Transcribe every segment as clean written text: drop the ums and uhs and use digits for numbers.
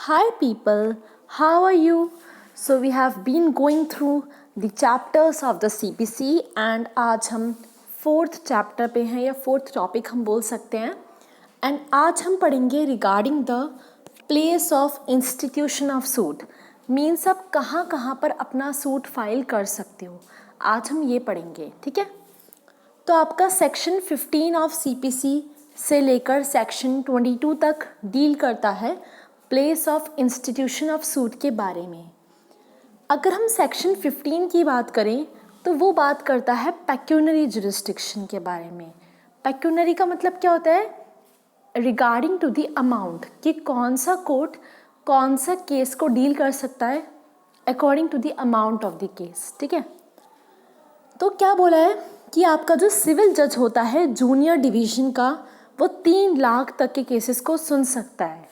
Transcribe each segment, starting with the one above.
Hi people, how are you? So we have been going through the chapters of the CPC and आज हम fourth chapter पे हैं या fourth topic हम बोल सकते हैं एंड आज हम पढ़ेंगे regarding the place of institution of suit means आप कहाँ कहाँ पर अपना सूट फाइल कर सकते हो। आज हम ये पढ़ेंगे, ठीक है। तो आपका सेक्शन 15 ऑफ CPC से लेकर सेक्शन 22 तक डील करता है place of institution of suit के बारे में। अगर हम सेक्शन 15 की बात करें तो वो बात करता है पेक्यूनरी जुरिस्डिक्शन के बारे में। पेक्यूनरी का मतलब क्या होता है? रिगार्डिंग टू द अमाउंट, कि कौन सा कोर्ट कौन सा केस को डील कर सकता है according to the amount of the case, ठीक है। तो क्या बोला है कि आपका जो सिविल जज होता है जूनियर डिवीज़न का, वो 3 लाख तक के केसेस को सुन सकता है।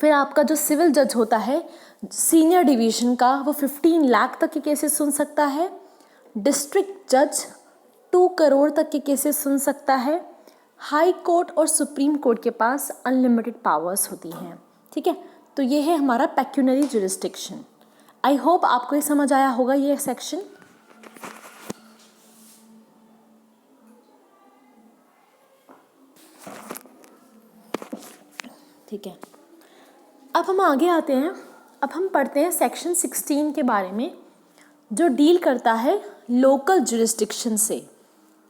फिर आपका जो सिविल जज होता है सीनियर डिवीज़न का, वो 15 लाख तक के केसेस सुन सकता है। डिस्ट्रिक्ट जज 2 करोड़ तक के केसेस सुन सकता है। हाई कोर्ट और सुप्रीम कोर्ट के पास अनलिमिटेड पावर्स होती हैं, ठीक है। तो ये है हमारा पेक्यूनरी जुरिस्डिक्शन। आई होप आपको ये समझ आया होगा ये सेक्शन। ठीक है, अब हम आगे आते हैं। अब हम पढ़ते हैं सेक्शन 16 के बारे में, जो डील करता है लोकल जुरिस्डिक्शन से।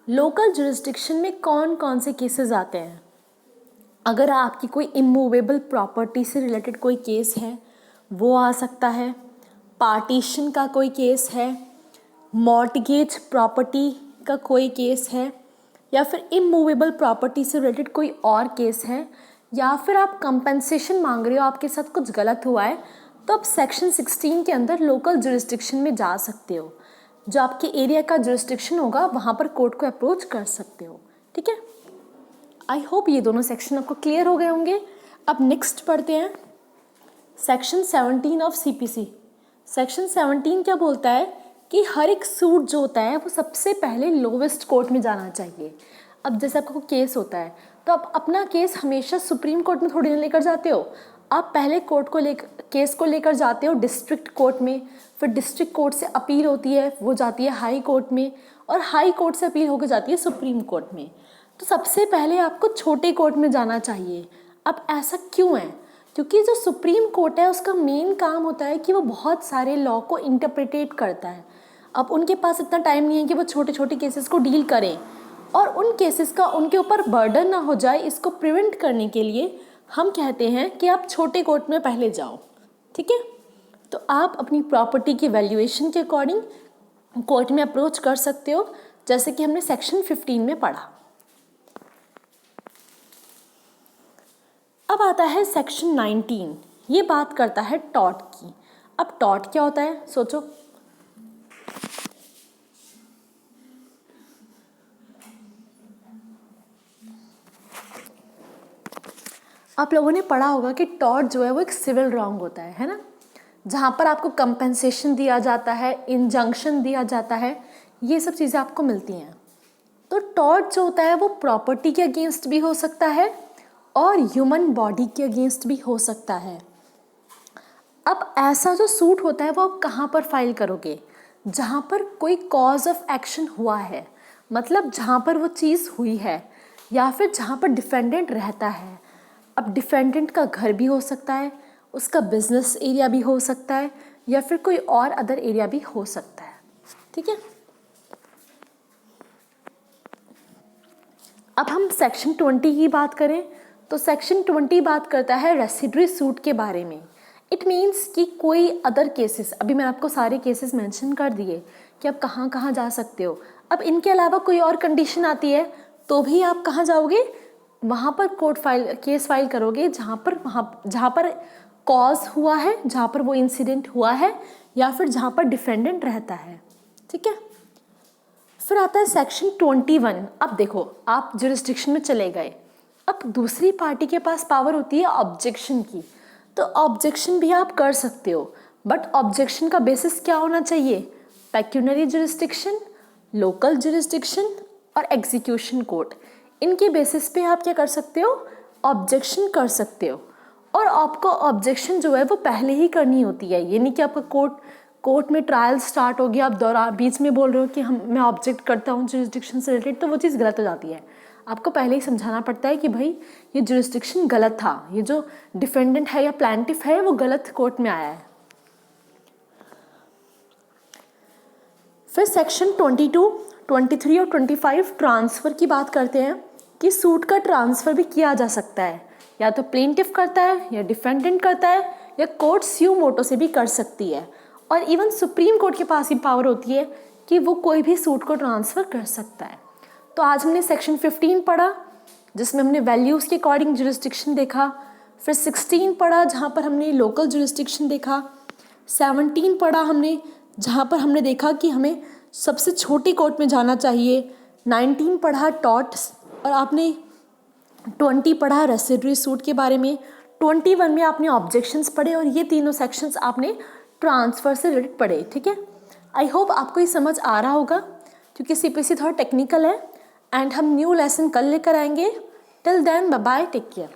लोकल जुरिस्डिक्शन में कौन कौन से केसेस आते हैं? अगर आपकी कोई इमूवेबल प्रॉपर्टी से रिलेटेड कोई केस है वो आ सकता है, पार्टीशन का कोई केस है, मॉर्टगेज प्रॉपर्टी का कोई केस है, या फिर इमूवेबल प्रॉपर्टी से रिलेटेड कोई और केस है, या फिर आप कंपनसेशन मांग रहे हो, आपके साथ कुछ गलत हुआ है, तो आप सेक्शन 16 के अंदर लोकल जुरिस्डिक्शन में जा सकते हो। जो आपके एरिया का जुरिस्डिक्शन होगा वहाँ पर कोर्ट को अप्रोच कर सकते हो, ठीक है। आई होप ये दोनों सेक्शन आपको क्लियर हो गए होंगे। अब नेक्स्ट पढ़ते हैं सेक्शन 17 ऑफ CPC। सेक्शन 17 क्या बोलता है कि हर एक सूट जो होता है वो सबसे पहले लोवेस्ट कोर्ट में जाना चाहिए। अब जैसे आपका कोई केस होता है तो आप अपना केस हमेशा सुप्रीम कोर्ट में थोड़ी ना लेकर जाते हो, आप पहले केस को लेकर जाते हो डिस्ट्रिक्ट कोर्ट में, फिर डिस्ट्रिक्ट कोर्ट से अपील होती है, वो जाती है हाई कोर्ट में, और हाई कोर्ट से अपील होकर जाती है सुप्रीम कोर्ट में। तो सबसे पहले आपको छोटे कोर्ट में जाना चाहिए। अब ऐसा क्यों है? क्योंकि जो सुप्रीम कोर्ट है उसका मेन काम होता है कि वो बहुत सारे लॉ को इंटरप्रिटेट करता है। अब उनके पास इतना टाइम नहीं है कि वो छोटे छोटे केसेस को डील करें, और उन केसेस का उनके ऊपर बर्डन ना हो जाए, इसको प्रिवेंट करने के लिए हम कहते हैं कि आप छोटे कोर्ट में पहले जाओ, ठीक है। तो आप अपनी प्रॉपर्टी की वैल्यूएशन के अकॉर्डिंग कोर्ट में अप्रोच कर सकते हो, जैसे कि हमने सेक्शन 15 में पढ़ा। अब आता है सेक्शन 19। ये बात करता है टॉर्ट की। अब टॉर्ट क्या होता है सोचो। आप लोगों ने पढ़ा होगा कि टॉर्ट जो है वो एक सिविल रॉन्ग होता है ना, जहाँ पर आपको कंपेंसेशन दिया जाता है, इंजंक्शन दिया जाता है, ये सब चीज़ें आपको मिलती हैं। तो टॉर्ट जो होता है वो प्रॉपर्टी के अगेंस्ट भी हो सकता है और ह्यूमन बॉडी के अगेंस्ट भी हो सकता है। अब ऐसा जो सूट होता है वो आप कहाँ पर फाइल करोगे? जहाँ पर कोई कॉज ऑफ एक्शन हुआ है, मतलब जहाँ पर वो चीज़ हुई है, या फिर जहाँ पर डिफेंडेंट रहता है। अब डिफेंडेंट का घर भी हो सकता है, उसका बिजनेस एरिया भी हो सकता है, या फिर कोई और अदर एरिया भी हो सकता है, ठीक है। अब हम सेक्शन 20 की बात करें तो सेक्शन 20 बात करता है रेसिडरी सूट के बारे में। इट मीन्स कि कोई अदर केसेस, अभी मैंने आपको सारे केसेस मेंशन कर दिए कि आप कहाँ कहाँ जा सकते हो। अब इनके अलावा कोई और कंडीशन आती है तो भी आप कहाँ जाओगे? वहाँ पर केस फाइल करोगे जहाँ पर कॉज हुआ है, जहाँ पर वो इंसिडेंट हुआ है, या फिर जहाँ पर डिफेंडेंट रहता है, ठीक है। फिर आता है सेक्शन 21। अब देखो आप जुरिस्डिक्शन में चले गए, अब दूसरी पार्टी के पास पावर होती है ऑब्जेक्शन की। तो ऑब्जेक्शन भी आप कर सकते हो, बट ऑब्जेक्शन का बेसिस क्या होना चाहिए? पेक्यूनरी जुरिस्डिक्शन, लोकल जुरिस्डिक्शन और एग्जीक्यूशन कोर्ट। इनके बेसिस पे आप क्या कर सकते हो? ऑब्जेक्शन कर सकते हो। और आपको ऑब्जेक्शन जो है वो पहले ही करनी होती है। ये नहीं कि आपका कोर्ट में ट्रायल स्टार्ट हो गया, आप बीच में बोल रहे हो कि मैं ऑब्जेक्ट करता हूँ जुरिस्डिक्शन से रिलेटेड, तो वो चीज़ गलत हो जाती है। आपको पहले ही समझाना पड़ता है कि भाई ये जुरिस्डिक्शन गलत था, ये जो डिफेंडेंट है या प्लांटिफ है वो गलत कोर्ट में आया है। फिर सेक्शन 22, 23 और 25 ट्रांसफ़र की बात करते हैं कि सूट का ट्रांसफ़र भी किया जा सकता है, या तो प्लेंटिफ करता है या डिफेंडेंट करता है या कोर्ट स्यू मोटो से भी कर सकती है। और इवन सुप्रीम कोर्ट के पास ही पावर होती है कि वो कोई भी सूट को ट्रांसफ़र कर सकता है। तो आज हमने सेक्शन 15 पढ़ा जिसमें हमने वैल्यूज़ के अकॉर्डिंग जुरिस्डिक्शन देखा। फिर 16 पढ़ा जहाँ पर हमने लोकल जुरिस्डिक्शन देखा। 17 पढ़ा हमने जहाँ पर हमने देखा कि हमें सबसे छोटी कोर्ट में जाना चाहिए। 19 पढ़ा टॉर्ट्स, और आपने 20 पढ़ा रेसिडुअरी सूट के बारे में। 21 में आपने ऑब्जेक्शंस पढ़े, और ये तीनों सेक्शंस आपने ट्रांसफ़र से रिलेटेड पढ़े। ठीक है, आई होप आपको ये समझ आ रहा होगा, क्योंकि CPSC थोड़ा टेक्निकल है। एंड हम न्यू लेसन कल लेकर आएंगे। Till then bye bye, take care.